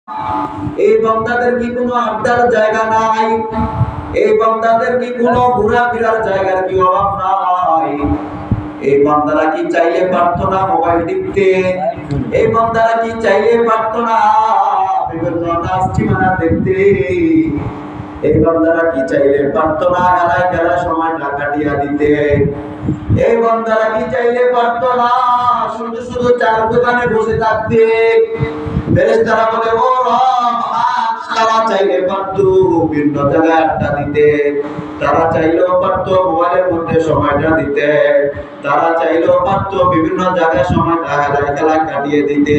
এই বান্দাদের কি কোনো আড্ডার জায়গা নাই? এই বান্দাদের কি কোনো ঘোরাফেরার জায়গার কি অভাব নাই? এই বান্দারা কি চাইলে পারতো না মোবাইল টিপতে? এই বান্দারা কি চাইলে পারতো না বিভিন্ন নাচ সিনেমা দেখতে? এই বান্দারা কি চাইলে পারতো না খেলায় সময়টা কাটিয়ে দিতে? এই বান্দারা কি চাইলে পারতো না শুধু শুধু চার দোকানে বসে থাকতে? ফেরেশতারা বলে ও রব, তারা চাইলে পারতো বিভিন্ন জায়গায় আড্ডা দিতে, তারা চাইলেও পারতো মোবাইলের মধ্যে সময়টা দিতে, তারা চাইলেও পারতো বিভিন্ন জায়গায় সময়টা খেলায় কাটিয়ে দিতে,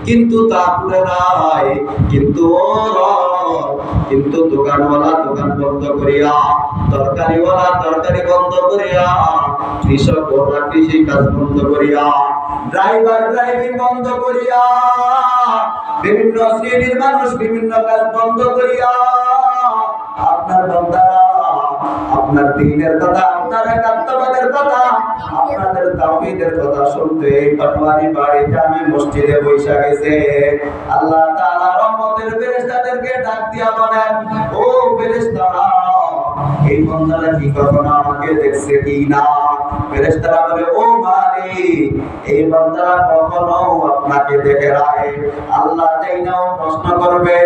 কিন্তু তা করে নাই। কিন্তু ও রব, কিন্তু দোকানওয়ালা দোকান বন্ধ করিয়া, তরকারিওয়ালা তরকারি বন্ধ করিয়া, কৃষকওয়ালা কৃষি কাজ বন্ধ করিয়া, ড্রাইভার ড্রাইভিং বন্ধ করিয়া, বিভিন্ন শ্রেণীর মানুষ বিভিন্ন কাজ বন্ধ করিয়া আপনার বান্দারা আপনার দ্বীনের কথা, আপনার একাত্মবাদের কথা, আপনাদের তাওহীদের কথা শুনতে এই পাটোয়ারি বাড়ি জামে মসজিদে বৈশা গেছে। আল্লাহ তাআলা রহমতের ফেরেশতাদেরকে ডাক দিয়া বলেন, ও ফেরেশতারা, এই বান্দারা কি কখনো আমাকে দেখছে কি না? ফেরেশতারা বলে, ও মালিক, এই বান্দারা কখনো আপনাকে দেখে নাই। আল্লাহ যাইনাও প্রশ্ন করবে,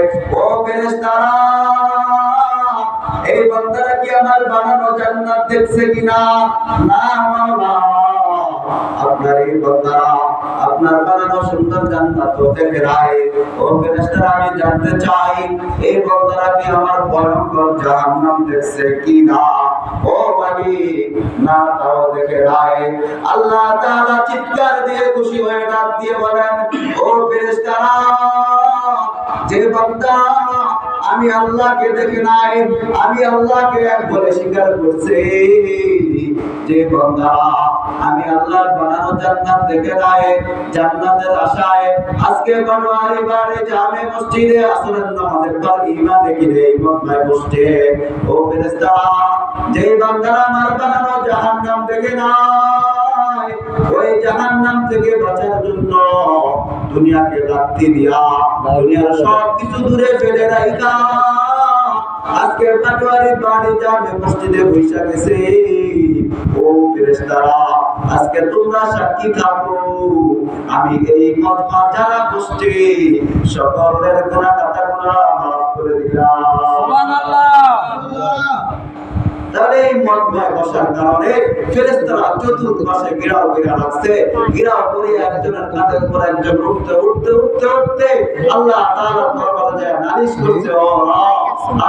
ও ফেরেশতারা, এই বান্দারা কি আমার বানানো জান্নাত দেখছে কিনা? না মাওলা, আপনার এই বান্দারা আপনার বানানো সুন্দর জান্নাত দেখে নাই। ও ফেরেশতারা, আমি জানতে চাই এই বান্দারা কি আমার ভয়ঙ্কর জাহান্নাম দেখছে কিনা? ও মালিক, না তাও দেখে নাই। আল্লাহ তাআলা চিৎকার দিয়ে খুশি হয়ে ডাক দিয়ে বলেন, ও ফেরেশতারা, যে বান্দা আমি আল্লাহকে দেখে নাই, আমি আল্লাহকে এক বলে স্বীকার করছে, যে বান্দা আমি আল্লাহর বানানো জান্নাত দেখে নাই, জান্নাতের আশায় আজকে পাটোয়ারি বাড়ি জামে মসজিদে আসরের নামাজের পর ঈমান রেখে এই মক্কায় বসছে। ও ফেরেশতারা, যে বান্দারা আমার বানানো জাহান্নাম দেখে নাই, ওই জাহান্নাম থেকে বাঁচার জন্য দুনিয়াকে লাত্তি দিয়া দুনিয়ার সব কিছু দূরে ফেলে রাইখা আজকে পাটোয়ারি বাড়ি জামে মসজিদে বৈশা গেছে। ও ফেরেশতারা, আজকে তোমরা সাক্ষী থাকো, আমি এই মজমা যারা বসছে সকলের গুনাহ কথাগুলো মাফ করে দিলাম। সুবহানাল্লাহ। তাহলে এই মজমায় বসার কারণে ফেরেশতারা চতুর্পাশে ঘেরাও করে রাখছে। ঘেরাও করে একজনের কাঁধের উপর একজন উঠতে উঠতে উঠতে উঠতে আল্লাহ তাআলার দরবারে যায় নালিশ করছে, ও রব,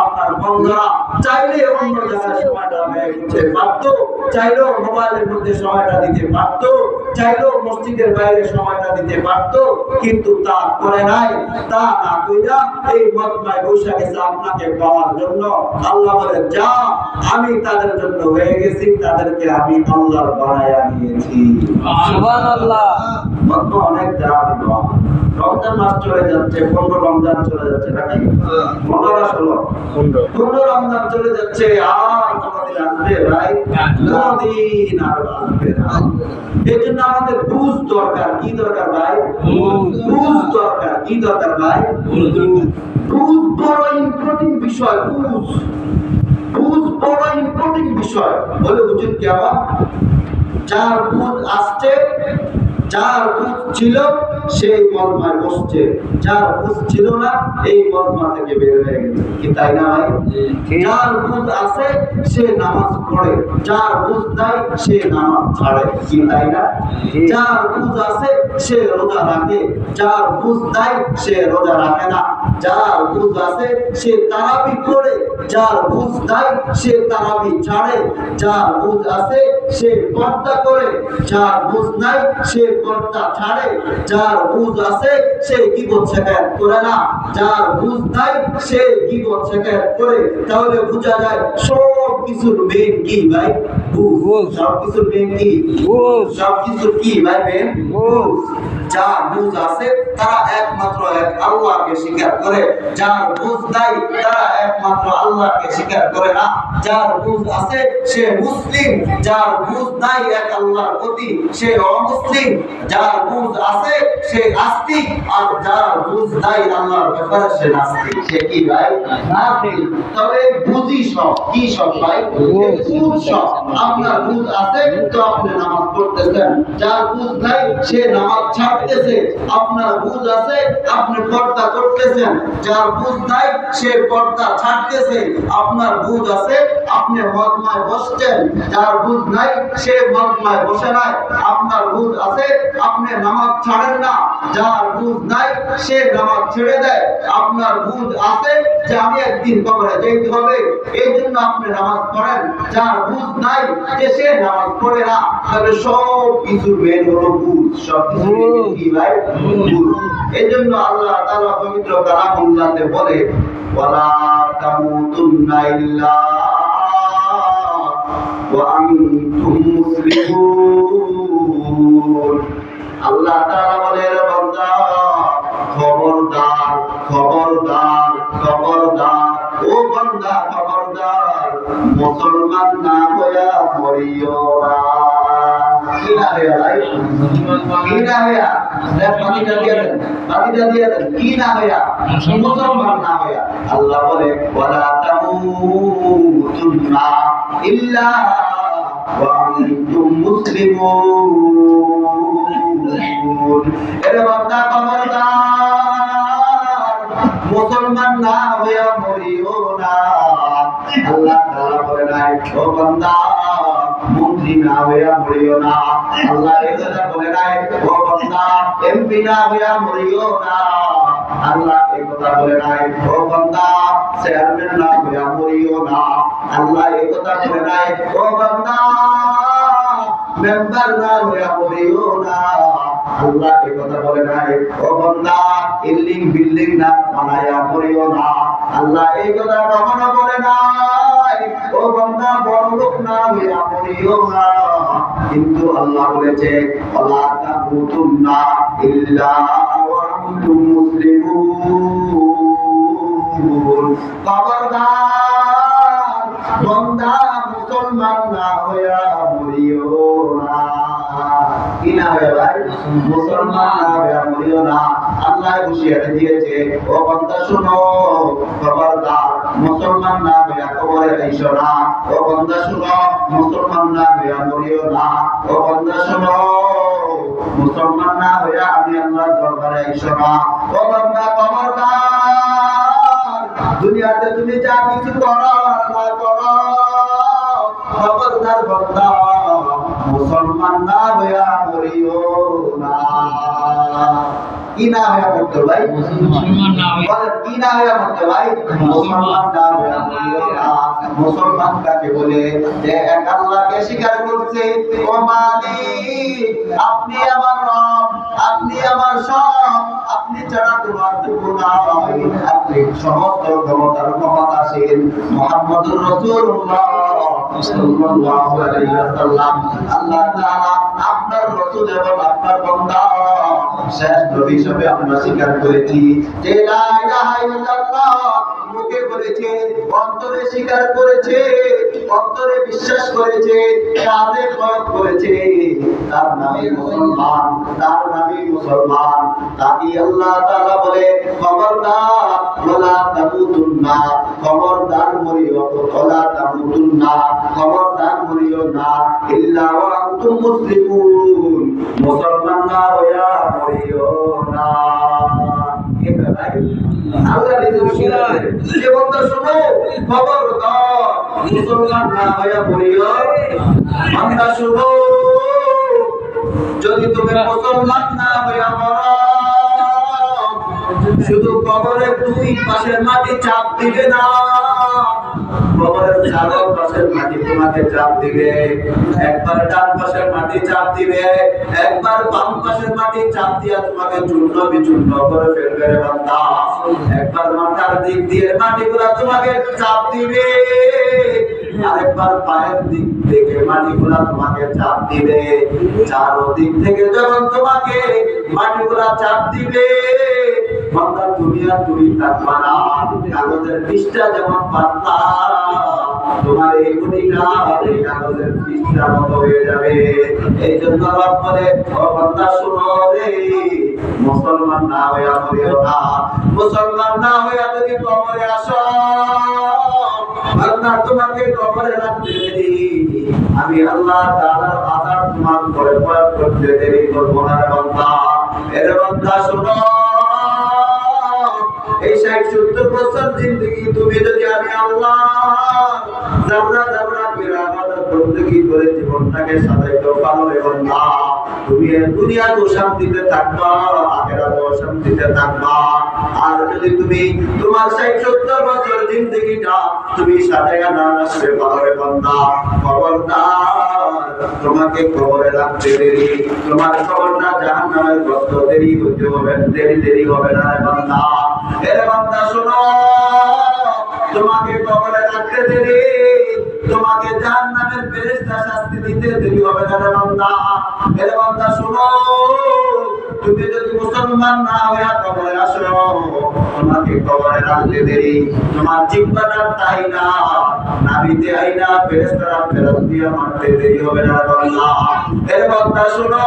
আপনার বান্দারা চাইলে অন্য জায়গায় সময়টা ব্যয় করতে পারতো, চাইলেও মোবাইলের মধ্যে সময়টা দিতে পারতো, চাইলেও মসজিদের বাইরে সময়টা দিতে পারতো, কিন্তু তা করে নাই। তা না কইরা এই মজমায় বসে গেছে আপনাকে পাওয়ার জন্য। আল্লাহ বলে, যা, আমি তাদের জন্য হয়ে গেছি, তাদেরকে আমি আল্লাহর বানায়া নিয়েছি। সুবহানাল্লাহ। মজমা অনেক দামি দোয়া। রমজান মাস চলে যাচ্ছে, 15 রমজান চলে যাচ্ছে নাকি? 15 রমজান চলে যাচ্ছে, আর কোনদিন আসবে ভাই? কোনদিন আর আসবে না। এই জন্য আমাদের বুঝ দরকার। কি দরকার ভাই? বুঝ দরকার। কি দরকার ভাই? বুঝ বড় ইম্পর্টেন্ট বিষয়। বুঝ বড় ইম্পর্টেন্ট বিষয়। বলে হুজুর কেমন? যার বুঝ আসছে, যার বুঝ ছিল সেই মজমায় বসছে, যার বুঝ ছিল না এই মজমা থেকে বের হয়ে গেছে। কি তাই না ভাই? যার বুঝ আছে সে নামাজ পড়ে, যার বুঝ নাই সে নামাজ ছাড়ে। কি তাই না? যার বুঝ আছে সে রোজা রাখে, যার বুঝ নাই সে রোজা রাখে না। যার বুঝ আছে সে তারাবি পড়ে, যার বুঝ নাই সে তারাবি ছাড়ে। যার বুঝ আছে সে পর্দা করে, যার বুঝ নাই সে পর্দা ছাড়ে। যার বুঝ আছে সে গীবত শিকায়ত করে না, যার বুঝ নাই সে গীবত শিকায়ত করে। তাহলে বোঝা যায় সব কিছুর মেইন কি ভাই? বুঝ। সব কিছুর মেইন কি? বুঝ। সব কিছুর কি ভাই? মেইন বুঝ। যার বুঝ আছে তারা একমাত্র এক আল্লাহকে স্বীকার করে, যার বুঝ নাই তারা একমাত্র আল্লাহকে স্বীকার করে না। যার বুঝ আছে সে মুসলিম, যার বুঝ নাই এক আল্লাহর প্রতি সে অমুসলিম। যার বুঝ আছে সে আস্তিক, আর যার বুঝ নাই আল্লাহর ব্যাপারে সে নাস্তিক। সে কি ভাই? নাস্তিক। তবে বুঝি সব কি সব ভাই? বুঝ সব। আপনার বুঝ আছে তো আপনি নামাজ পড়তেছেন, যার বুঝ নাই সে নামাজ ছাড়তেছে। আপনার বুঝ আছে আপনি পর্দা করতেছেন, যার বুঝ নাই সে পর্দা ছাড়তেছে। আপনার বুঝ আছে আপনি মজমায় বসছেন, যার বুঝ নাই সে মজমায় বসে নাই। আপনার বুঝ আছে আপনি নামাজ ছাড়েন না, যার বুঝ নাই সে নামাজ ছেড়ে দেয়। আপনার বুঝ আছে যে আমি একদিন কবরে যেতে হবে, এই জন্য আপনি নামাজ পড়েন, যার বুঝ নাই যে সে নামাজ পড়ে না। তবে সব কিছু মেন হলো বুঝ, সব কিছু কি ভাই? বুঝ। এই জন্য আল্লাহ তাআলা পবিত্র কালামুল্লাহতে বলে ওয়ালা তামুতুন্না ইল্লা ওয়া আনতুম মুসলিমুন। আল্লাহ তাআলা বলে বান্দা খবরদার খবরদার খবরদার, ও বান্দা খবরদার, মুসলমান না হইয়া মরিও না। কি না হইয়া ভাই? কি না হইয়া? বাতিটা দিয়ে দেন, বাতিটা দিয়ে দেন। কি না হইয়া? মুসলমান না হইয়া। আল্লাহ বলে ওয়ালা তামুতুন্না ইল্লা ওয়া আনতুম মুসলিমুন। এরে বান্দা খবরদার, মুসলমান না হইয়া মরিও না। আল্লাহ তাআলা বলে নাই ও বান্দা মন্ত্রী না হইয়া মরিও না। আল্লাহ এই কথা বলে নাই ও বান্দা এমপি না হইয়া মরিও না। আল্লাহ এই কথা বলে নাই ও বান্দা চেয়ারম্যান না হইয়া মরিও না। আল্লাহ এই কথা বলে নাই ও বান্দা মেম্বার না হইয়া মরিও না। আল্লাহ এই কথা বলে নাই ও বান্দা বিল্ডিং বিল্ডিং না বানায়া মরিও না। আল্লাহ এই কথা কখনো বলে নাই ও বান্দা বড় লোক না হইয়া মরিও না। কিন্তু আল্লাহ বলেছে ওয়ালা তামুতুন্না ইল্লা ওয়া আনতুম মুসলিমুন। খবরদার বান্দা মুসলমান না হইয়া মরিও না। কি না হইয়া ভাই? মুসলমান না হইয়া মরিও না। আল্লাহ হুঁশিয়ারি দিয়েছে ও বান্দা শুনো খবরদার মুসলমান না হইয়া কবরে আইসো না। ও বান্দা শুনো মুসলমান না হইয়া মরিও না। ও বান্দা শুনো মুসলমান না হইয়া আমি আল্লাহর দরবারে আইসো না। ও বান্দা খবরদার দুনিয়াতে তুমি যা কিছু করো না করো, খবরদার বান্দা মুসলমান না হইয়া মরিও না। কি না হইয়া মরতে ভাই? মুসলমান না হইয়া। কি না হইয়া মরতে ভাই? মুসলমান না হইয়া মরিও না। মুসলমান কাকে বলে? যে এক আল্লাহকে স্বীকার করছে ও মালিক আপনি আমার রব, আপনি আমার সব, আপনি ছাড়া তোমার কেউ নাই, আপনি সমস্ত ক্ষমতার ক্ষমতাশীল। মুহাম্মদুর রাসূলুল্লাহ সাল্লাল্লাহু আলাইহি ওয়াসাল্লাম আল্লাহ তাআলা আপনার রাসূল এবং আপনার বান্দা শেষ নবী হিসেবে আমরা স্বীকার করেছি যে লা ইলাহা ইল্লাল্লাহ মুখে বলেছে, অন্তরে স্বীকার করেছে, অন্তরে বিশ্বাস করেছে, কাজে প্রয়োগ করেছে, তার নামে মুসলমান, তার নামে মুসলমান। তাই আল্লাহ তাআলা বলে খবরদার ওয়ালা তামুতুন্না, খবরদার মরিও ওয়ালা তামুতুন্না, খবরদার মরিও না ইল্লা ওয়া আনতুম মুসলিমুন, মুসলমান না হইয়া মরিও না। আল্লাহ যে বন্ধু শুনো খবরদার মুসলমান না হইয়া মরিও। বান্দা শুনো যদি তুমি মুসলমান না হইয়া মরো শুধু কবরের দুই পাশের মাটি চাপ দিবে না, কবরের চারো পাশের মাটি তোমাকে চাপ দিবে। একবার ডান পাশের মাটি চাপ দিবে, একবার বাম পাশের মাটি চাপ দিয়া তোমাকে চূর্ণ বিচূর্ণ করে ফেলবে রে বান্দা। একবার মাথার দিক দিয়ে মাটিগুলা তোমাকে চাপ দিবে, আরেকবার পায়ের দিক থেকে মাটিগুলা তোমাকে চাপ দিবে, চারদিক থেকে যখন তোমাকে মাটিগুলা চাপ দিবে, বান্দা তুমি আর তুমি থাকবা না। কাগজের পৃষ্ঠা যেমন পাতলা, তোমার এই গুণীটা এই কাগজের পৃষ্ঠার মতো হয়ে যাবে। এই জন্য রব বলে, ও বান্দা শুনো রে, মুসলমান না হইয়া মরিও না। মুসলমান না হইয়া যদি কবরে আসো, বান্দা তোমাকে কবরে রাখতে দেরি, আমি আল্লাহ তাআলার আযাব তোমার উপরে প্রয়োগ করতে দেরি করব না রে বান্দা। এর বান্দা শুনো, এই 60-70 বছর জিন্দেগি তুমি যদি আমি আল্লাহ জাবরা জাবরা বিরাবাদত বندگی করে জীবনটাকে সাজাইতে পারো রে বান্দা, তুমি দুনিয়াতেও শান্তিতে থাকবা, আখিরাতেও শান্তিতে থাকবা। আর যদি তুমি তোমার 60-70 বছর জিন্দেগিটা তুমি সাজাইয়া না রাখতে পারো রে বান্দা, খবরদার তোমাকে কবরে রাখতে দেরি, তোমার কবরটা জাহান্নামের গর্ত দেরি হইতে হবে, দেরি হবে না রে বান্দা। এর বান্দা শোনো, তোমাকে কবরে রাখতে দেরি, তোমাকে জাহান্নামের ফেরেশতা শাস্তি দিতে দেরি হবে না রে বান্দা। এর বান্দা শোনো, তুমি যদি মুসলমান না হয়ে কবরে আসো, তোমাকে কবরে রাখতে দেরি, তোমার জিহ্বাটা তাই না নাবিতে আইনা ফেরেশতারা ফেরত দিয়ে মারতে দেরি হবে না রে বান্দা। এর বান্দা শোনো,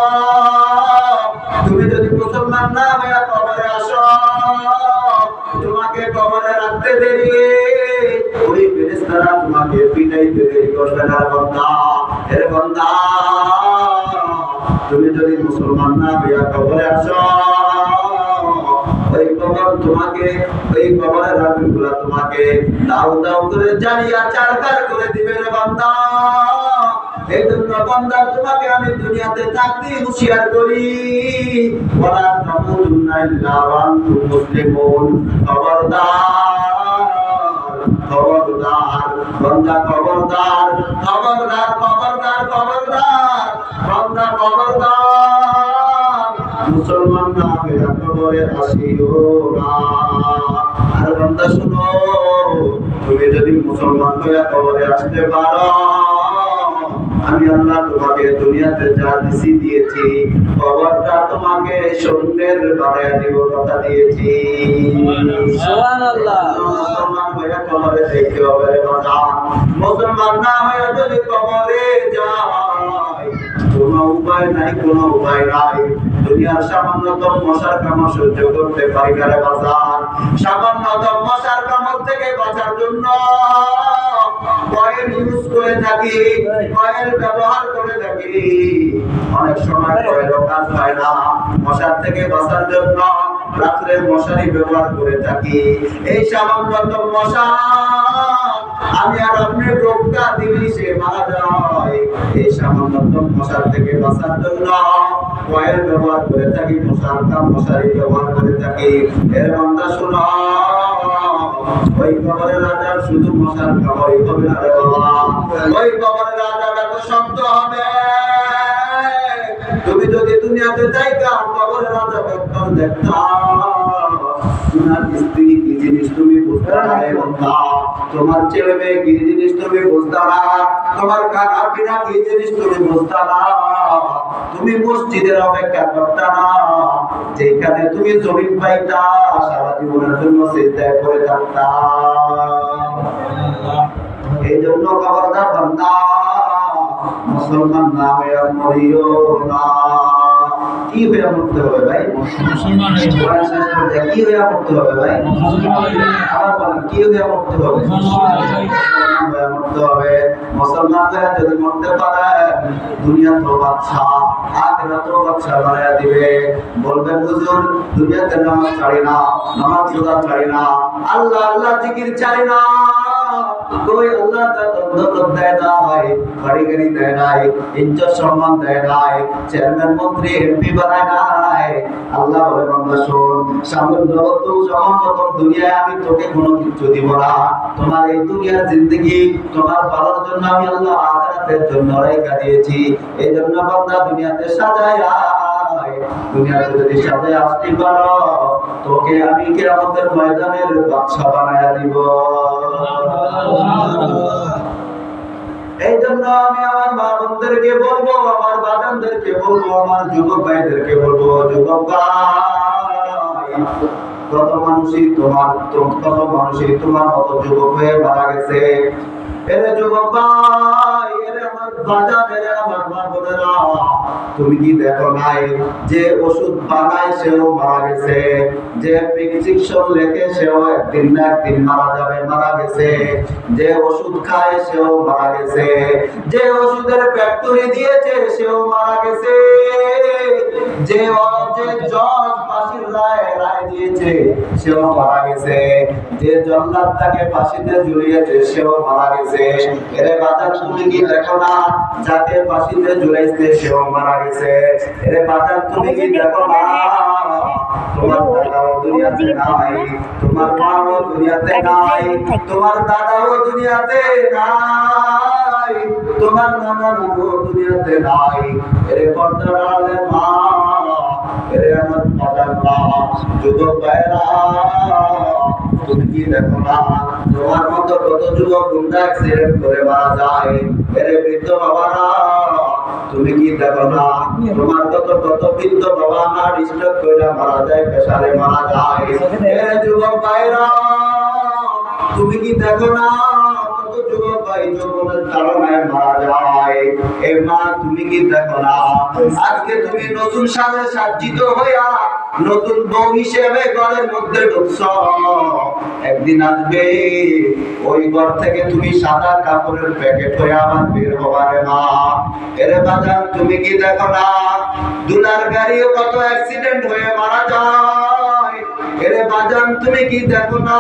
তুমি যদি মুসলমান না হয়ে কবরে আসো, তোমাকে কবরে রাখতে দেরি, ওই ফেরেশতারা তোমাকে পিটাইতে দেরি করবে না রে বান্দা। এর বান্দা, তুমি যদি মুসলমান না হইয়া কবরে আসো, ওই কবর তোমাকে, ওই কবরের রাতগুলা তোমাকে দাও দাও করে জ্বালিয়া চারকার করে দিবে রে বান্দা। এই জন্য বান্দা তোমাকে আমি দুনিয়াতে থাকতে হুঁশিয়ার করি, ওয়ালা তামুতুন্না ইল্লা ওয়া আনতুম মুসলিমুন। খবরদার খবরদার বান্দা, খবরদার খবরদার খবরদার খবরদার বান্দা, খবরদার মুসলমান না হইয়া কবরে আসিও না। আর বান্দা শুনো, তুমি যদি মুসলমান হইয়া কবরে আসতে পারো, আমি আল্লাহ তোমাকে দুনিয়াতে যা দিয়েছি, কবরটা তোমাকে সুন্দর বানায়া দিব, কথা দিয়েছি। সুবহানাল্লাহ। মুসলমান হইয়া কবরে যেতে হবে রে বাবা। মুসলমান না হইয়া যদি কবরে যায়, কোনো উপায় নাই, কোনো উপায় নাই। দুনিয়ার সামান্যতম মশার কামড় সহ্য করতে পারি না রে বাজার। সামান্যতম মশার কামড় থেকে বাঁচার জন্য কয়েল ইউজ করে থাকি, কয়েল ব্যবহার করে থাকি। অনেক সময় কয়েলও কাজ হয় না, মশার থেকে বাঁচার জন্য রাত্রে মশারি ব্যবহার করে থাকি। এই সামান্যতম মশা আমি আর আপনি টোকা দিলি সে মারা যায়। এই সামান্যতম মশার থেকে বাঁচার জন্য কয়েল ব্যবহার করে থাকি, মশার কাম মশারি ব্যবহার করে থাকি। এর বান্দা শোনো, ওই কবরের আযাব শুধু মশার কামড়ই হবে না রে বাবা। ওই কবরের আযাব এত শক্ত হবে, তুমি যদি দুনিয়াতে যাইতা কবরের আযাব একবার দেখতা, তোমার স্ত্রী কি জিনিস তুমি বুঝতে না রে বান্দা, তোমার ছেলে মেয়ে কি জিনিস তুমি বুঝতে না, তোমার খানা পিনা কি জিনিস তুমি বুঝতে না। তুমি মসজিদের অপেক্ষা করতে না, যেখানে তুমি জমিন পাইতা সারা জীবনের জন্য সিজদায় পড়ে থাকতা। এই জন্য খবরদার বান্দা, মুসলমান না হয়ে মরিও না। কি হয়ে মরতে হবে ভাই? মুসলমান কি হয়ে মরতে হবে ভাই? আবার বলেন, কি হয়ে মরতে হবে? মরতে হবে। মুসলমান হয়ে যদি মরতে পারে, দুনিয়া তো বাদশা, আখিরাত তো বাদশা বানায়া দিবে। বলবেন হুজুর, দুনিয়াতে নামাজ ছাড়ি না, নামাজ রোজা ছাড়ি না, আল্লাহ আল্লাহ জিকির ছাড়ি না, কই আল্লাহ দৌলত দেয় নাই, বাড়ি গাড়ি দেয় নাই, ইজ্জত সম্মান দেয় নাই, চেয়ারম্যান মন্ত্রী এমপি বানায় নাই। আল্লাহ বলে, বান্দা শোন, সামান্য দুনিয়ায় আমি তোকে কোনো কিছু দিব না। তোমার এই দুনিয়ার জিন্দেগি তোমার ভালোর জন্য আমি আল্লাহ আখিরাতের জন্য রেখে দিয়েছি। এই জন্য বান্দা দুনিয়াতে সাজায়া, দুনিয়াতে যদি সাজায় আসতে পারো, তোকে আমি কিয়ামতের ময়দানের বাদশা বানায়া দিব। এই জন্য আমি আমার মা বোনদেরকে বলবো, আমার বাজানদেরকে বলবো, আমার যুবক ভাইদেরকে বলবো, যুবক ভাই, কত মানুষই তোমার মতো যুবক হয়ে মারা গেছে। এরে যুবক ভাই, এরে আমার বাজান, এরে আমার মা বোনেরা, তুমি কি দেখো নাই যে ওষুধ বানায় সেও মারা গেছে, যে প্রেসক্রিপশন লেখে সেও একদিন না একদিন মারা যাবে, মারা গেছে, যে ওষুধ খায় সেও মারা গেছে, যে ওষুধের ফ্যাক্টরি দিয়েছে সেও মারা গেছে, যে জজ ফাঁসির রায় দিয়েছে সেও মারা গেছে, যে জল্লাদ তাকে ফাঁসিতে ঝুলিয়েছে সেও মারা গেছে। এরে বাজার তুমি কি দেখো না যাকে ফাঁসিতে ঝুলাইছে সেও মারা গেছে? এরে বাজার তুমি কি দেখো না তোমার দাদাও দুনিয়াতে নাই, তোমার মাও দুনিয়াতে নাই, তোমার দাদাও দুনিয়াতে নাই, তোমার নানা নানুও দুনিয়াতে নাই। এরে পর্দার আড়ালের মা, এরে আমার বাজার মা, যুবক ভাইরা, তুমি কি দেখো না তোমার মতো কত যুবক গুন্ডা অ্যাক্সিডেন্ট করে মারা যায়? এরে বৃদ্ধ বাবারা, তুমি কি দেখো না তোমার কত বৃদ্ধ বাবা মার স্ট্রোক করে মারা যায়, প্রেসারে মারা যায়? এরে যুবক ভাইরা, তুমি কি দেখো না কত যুবক ভাই যৌবনের তাড়নায় মারা যায়? এ মা, তুমি কি দেখো না আজকে তুমি নতুন সাজে সজ্জিত হইয়া নতুন বউ হিসেবে ঘরের মধ্যে ঢুকছ, একদিন আসবে ওই ঘর থেকে তুমি সাদা কাপড়ের প্যাকেট হয়ে আবার বের হবারে মা। এরে বাজান, তুমি কি দেখো না দুলার গাড়িও কত অ্যাক্সিডেন্ট হয়ে মারা যায়? এরে বাজান, তুমি কি দেখো না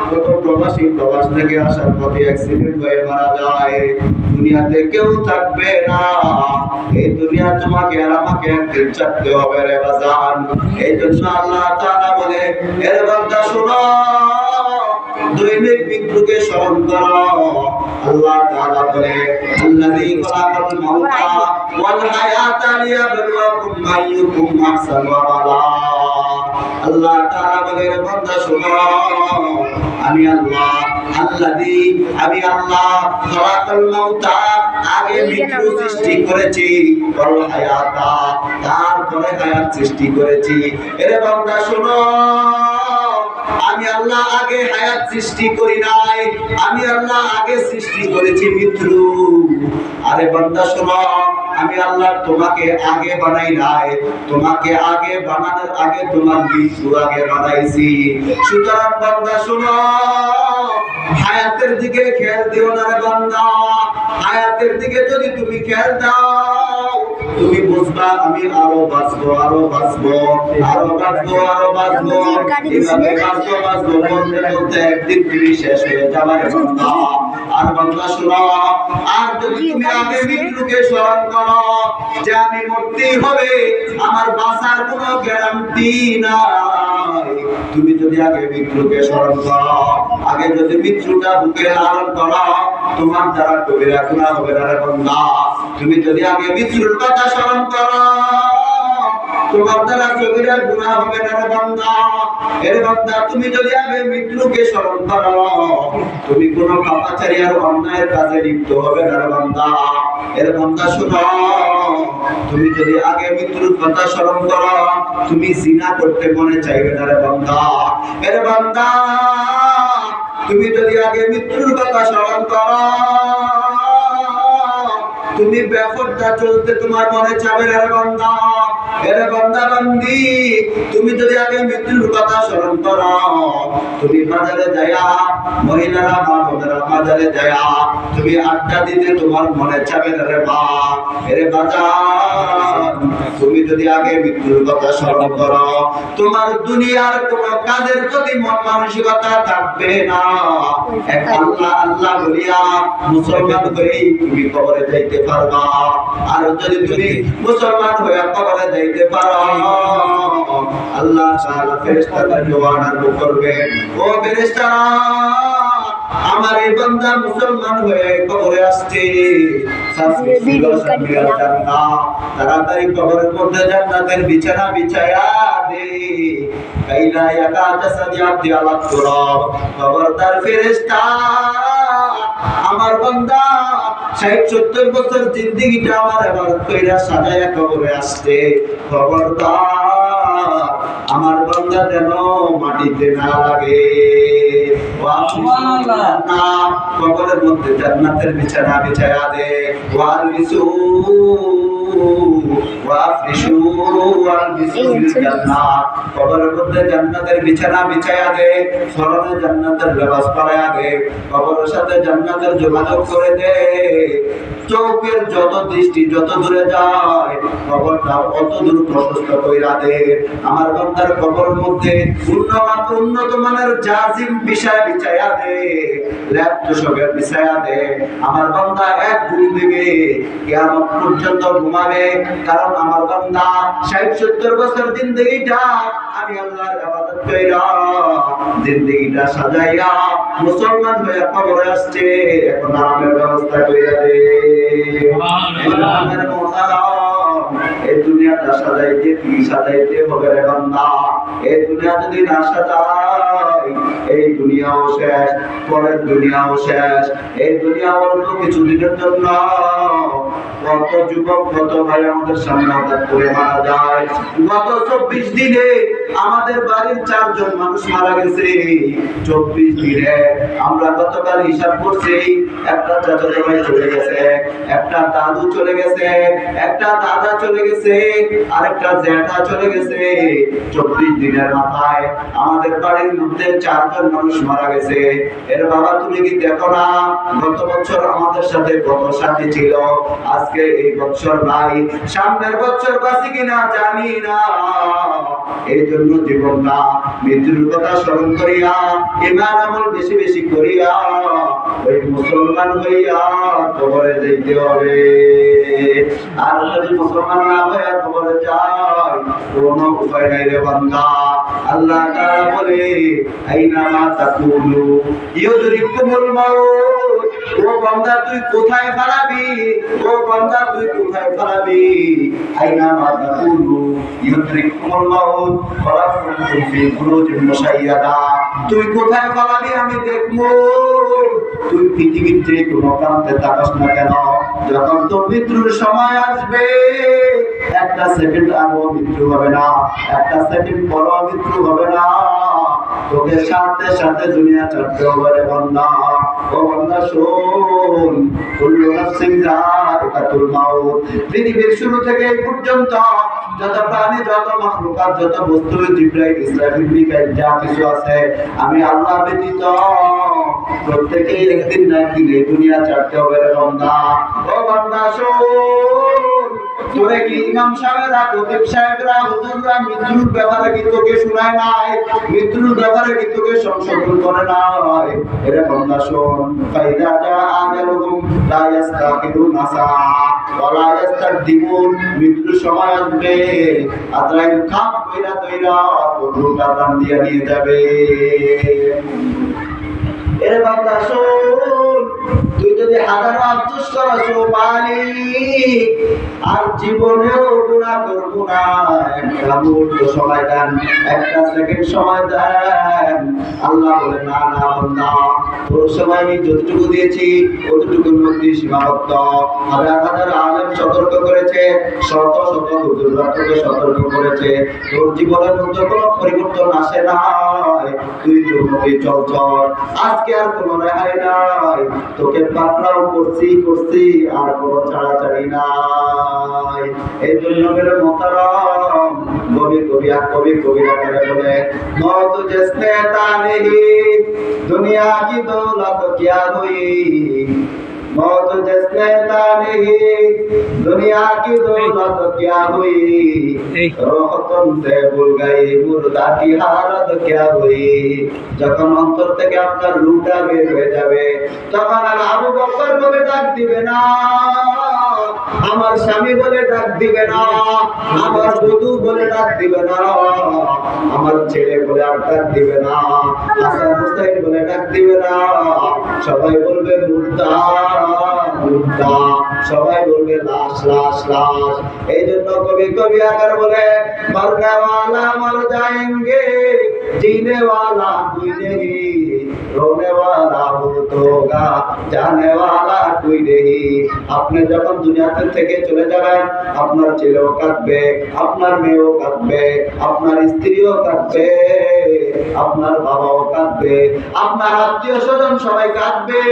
কত প্রবাস থেকে আসার পথে অ্যাক্সিডেন্ট হয়ে মারা যায়? দুনিয়াতে কেউ থাকবে না, এই দুনিয়া তোমাকে আর আমাকে একদিন ছাড়তে হবে রে বাজান। এই জন্য আল্লাহ তাআলা বলে, এরে বান্দা শোনো, দৈনিক মৃত্যুকে স্মরণ করো। আল্লাহ তাআলা বলে, আল্লাযী খালাকাল মাউতা ওয়াল হায়াতা লিয়াবলুয়াকুম আইয়ুকুম আহসানু আমালা। আল্লাহ তাআলা বলে, বান্দা শোনো, আমি আল্লাহ, আমি আল্লাহ খালাকাল মাউতা, আগে মৃত্যু সৃষ্টি করেছি, ওয়াল হায়াতা, তারপরে হায়াত সৃষ্টি করেছি। এরে বান্দা শোনো, আমি আল্লাহ আগে হায়াত সৃষ্টি করি নাই, আমি আল্লাহ আগে সৃষ্টি করেছি মৃত্যু। আরে বান্দা শোনো, আমি আল্লাহ তোমাকে আগে বানাই নাই, তোমাকে আগে বানানোর আগে তোমার মৃত্যু আগে বানাইছি। সুতরাং বান্দা শোনো, হায়াতের দিকে খেয়াল দিও না রে বান্দা। হায়াতের দিকে যদি তুমি খেয়াল দাও, তুমি বুঝবা আমি আরো বাঁচবো, আরো বাঁচবো, আরো বাঁচবো, আরো বাঁচবো, এভাবে বাঁচবো বাঁচবো বলতে বলতে একদিন তুমি শেষ হয়ে যাবে রে বান্দা। আর বান্দা শোনো, আর যদি তুমি আগে মৃত্যুকে স্মরণ করো যে আমি মরতেই হবে, আমার বাঁচার কোনো গ্যারান্টি নাই, তুমি যদি আগে মৃত্যুকে স্মরণ করো, আগে যদি মৃত্যুটা বুকে লালন করো, তোমার দ্বারা কবিরা গুনাহ হবে না রে বান্দা। তুমি যদি আগে মৃত্যুর কথা স্মরণ করো, তোমার দ্বারা কবিরা গুনাহ হবে না রে বান্দা। এর বান্দা, তুমি যদি আগে মৃত্যুকে স্মরণ করো, তুমি কোনো পাপাচারী আর অন্যায়ের কাজে লিপ্ত হবে না রে বান্দা। এর বান্দা শোনো, তুমি যদি আগে মৃত্যুর কথা স্মরণ করো, তুমি জিনা করতে মনে চাইবে না রে বান্দা। এর বান্দা, তুমি যদি আগে মৃত্যুর কথা স্মরণ করো, তুমি বেপরদা চলতে তোমার মনে চাবে রে বান্দা। এরে বান্দা বান্দি, তুমি যদি আগে মৃত্যুর কথা স্মরণ করো, তুমি বাজারে যায়া, মহিলারা মা বোনেরা বাজারে যায়া তুমি আড্ডা দিতে তোমার মনে চাবে না রে মা। এরে বাজার, তুমি যদি আগে মৃত্যুর কথা স্মরণ করো, তোমার দুনিয়ার কোন কাজের প্রতি মন মানসিকতা থাকবে না। এক আল্লাহ আল্লাহ বলিয়া মুসলমান হয়েই তুমি কবরে যাইতে পারবা। আর যদি তুমি মুসলমান হয়ে কবরে যাইতে পারো, আল্লাহ তাআলা ফেরেশতাদেরকে অর্ডার করবে, ও ফেরেশতারা, আমার এই বান্দা মুসলমান হয়ে কবরে আসছে, তাড়াতাড়ি কবরের মধ্যে জান্নাতের বিছানা বিছায়া দে কাইলা ইয়াকা জাসাদি আব্দি আলা তুরাব। খবরদার ফেরেশতা, আমার বান্দা 60-70 বছর জিন্দেগিটা আমার ইবাদত কইরা সাজায়া কবরে আসছে, খবরদার আমার বান্দা যেন মাটিতে না লাগে। কবরের মধ্যে জান্নাতের বিছানা বিছায়া দে। ওয়ালবিসু ওয়াফরিশু ওয়ালবিসু ফিল জান্নাত। কবরের মধ্যে জান্নাতের বিছানা বিছায়া দে, ফরনে জান্নাতের লিবাস পরায়া দে, কবরের সাথে জান্নাতের যোগাযোগ করে দে। চোখের যত দৃষ্টি যত দূরে যায়, কবরটা অত দূর প্রশস্ত কইরা দে। আমার বান্দার কবরের মধ্যে উন্নত মানের জাজিম বিষয় বিছায়া দে, ল্যাপ তোষকের বিছায়া দে। আমার বান্দা এক ঘুম দিবে, কিয়ামত পর্যন্ত ঘুমাবে। কারণ আমার বান্দা 60-70 বছর জিন্দেগিটা আমি আল্লাহর ইবাদত কইরা জিন্দেগিটা সাজাইয়া মুসলমান হয়ে কবরে আসছে, এখন আরামের ব্যবস্থা কইরা দে। এই দুনিয়াটা সাজাইতে হবে রে বান্দা। এই দুনিয়া যদি না সাজাই, এই দুনিয়াও শেষ, পরের দুনিয়াও শেষ। এই দুনিয়া অল্প কিছুদিনের জন্য। কত যুবক কত ভাই আমাদের সামনে হঠাৎ করে মারা যায়। গত 24 দিনে আমাদের বাড়ির 4 জন মানুষ মারা গেছে। 24 দিনে আমরা গতকাল হিসাব করছি, একটা চাচাতো ভাই চলে গেছে, একটা দাদু চলে গেছে, একটা দাদা চলে গেছে, আরেকটা জ্যাঠা চলে গেছে। 24 দিনের মাথায় আমাদের বাড়ির মধ্যে 4 জন মানুষ মারা গেছে। এর বাবা তুমি কি দেখো না, গত বছর আমাদের সাথে কত সাথী ছিল, আজকে এই বছর নাই, সামনের বছর বাঁচি কিনা জানি না। এই জন্য জীবনটা মৃত্যুর কথা স্মরণ করিয়া ঈমান আমল বেশি বেশি করিয়া ওই মুসলমান হইয়া কবরে যাইতে হবে। আর যদি মুসলমান না হইয়া কবরে যায়, কোনো উপায় নাই রে বান্দা। আল্লাহ তাআলা বলে আইনামা তাকুলু ইউদরিকুমুল মাউত। ও বান্দা তুই কোথায় পালাবি, ও বান্দা তুই কোথায় পালাবি। আইনামা তাকুলু ইউদরিকুমুল মাউত ওয়া কুনতুম ফি বুরুজিন মুশাইয়াদা। তুই কোথায় পালাবি আমি দেখবো। তুই পৃথিবীর যে কোনো প্রান্তে তাকাস না কেন, যখন তোর মৃত্যুর সময় আসবে, একটা সেকেন্ড আগেও মৃত্যু হবে না, একটা সেকেন্ড পরও মৃত্যু হবে না। তোকে সাথে সাথে দুনিয়া ছাড়তে হবে রে বান্দা। ও বান্দা শোন, কুল্লু নাফসিন যায়িকাতুল মাউত। পৃথিবীর শুরু থেকে এই পর্যন্ত যত প্রাণী, যত মাখলুকাত, যত বস্তু, জিবরাইল, ইসরাফিল, মিকাইল যা কিছু আছে, আমি আল্লাহ ব্যতীত প্রত্যেকেই একদিন না একদিন এই দুনিয়া ছাড়তে হবে রে বান্দা। ও বান্দা শোন, তোরে কি ইমাম সাহেবরা, খতিব সাহেবরা, হুজুররা মৃত্যুর ব্যাপারে কি তোকে শোনায় নাই? মৃত্যুর ব্যাপারে কি তোকে সংশোধন করে নাই? এরে বান্দা শোন, ফাইদা জা আজালুহুম লা ইস্তাখিরুনা সাআ ওয়া লা ইস্তাকদিমুন। মৃত্যুর সময় আসবে, আজরাইল খাপ কইরা কইরা তোর রূহটা টান দিয়া নিয়ে যাবে। এরে বান্দা শোন, তুই যদি হাজারো আফসোস করস ও মালিক, আর জীবনেও গুনাহ করব না, একটা মুহূর্ত সময় দেন, একটা সেকেন্ড সময় দেন। আল্লাহ বলে না না বান্দা, তোর সময় আমি যতটুকু দিয়েছি ততটুকুর মধ্যে সীমাবদ্ধ। হাজার হাজার আলেম সতর্ক করেছে, শত শত হুজুররা তোকে সতর্ক করেছে, তোর জীবনের মধ্যে কোনো পরিবর্তন আসে না। তুই তোর মধ্যে চল। আজকে আর কোনো রেহাই নাই, তোকে পাকড়াও করছি আর কোনো ছাড়াছাড়ি নাই। এই জন্য মেরে মোহতারাম, কবি আকারে বলে, মौत जिसने तानेহি दुनिया की दौलत क्या हुई। मौत जिसने तानेही दुनिया की दौलत क्या हुई। रोह तुमसे भूल गई मुर्दा की हालत क्या हुई। যখন অন্তর থেকে আপনার রূহটা বের হয়ে যাবে, তখন আর আবু বকর বলে ডাক দিবে না, আমার স্বামী বলে ডাক দিবে না, আমার বধূ বলে ডাক দিবে না, আমার ছেলে বলে আর ডাক দিবে না, হাসান হুসাইন বলে ডাক দিবে না। সবাই বলবে মুর্দা মুর্দা। সবাই বলবে লাশ লাশ লাশ। এই জন্য কবি আকার বলে মরনে वाला मर जाएंगे जीने वाला कोई नहीं रोने वाला बहुत होगा जाने वाला कोई नहीं। আপনি যখন দুনিয়া থেকে চলে যাবেন আপনার ছেলেও কাঁদবে, আপনার মেয়েও কাঁদবে, আপনার স্ত্রীও কাঁদবে, আপনার বাবাও কাঁদবে, আপনার আত্মীয় স্বজন সবাই কাঁদবে,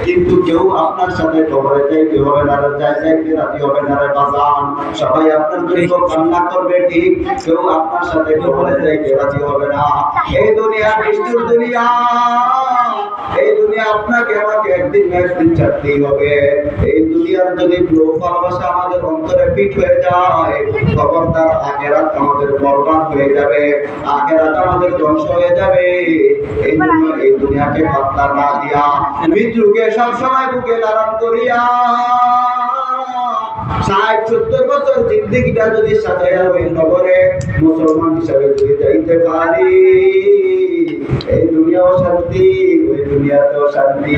কিন্তু কেউ আপনার সাথে কবরে যাইতে হবে না, যাইতে রাজি হবে না রে বাজান। সবাই আপনার জন্য কান্না করবে ঠিক, কেউ আপনার সাথে কবরে যাইতে রাজি হবে না। এই দুনিয়া নিষ্ঠুর দুনিয়া, এই দুনিয়া আপনাকে আমাকে একদিন না একদিন ছাড়তেই হবে। এই দুনিয়ার যদি লোভ ভালোবাসা আমাদের অন্তরে ফিট হয়ে যায়, খবরদার আখিরাত আমাদের বরবাদ হয়ে যাবে, আখিরাত আমাদের ধ্বংস হয়ে যাবে। এই জন্য এই দুনিয়াকে পাত্তা না দিয়া মৃত্যুকে সবসময় বুকে লালন করিয়া ৬০-৭০ বছর জিন্দেগিটা যদি সাজাইয়া ওই কবরে মুসলমান হিসাবে যদি যাইতে পারি, এই দুনিয়াও শান্তি, ওই দুনিয়াতেও শান্তি।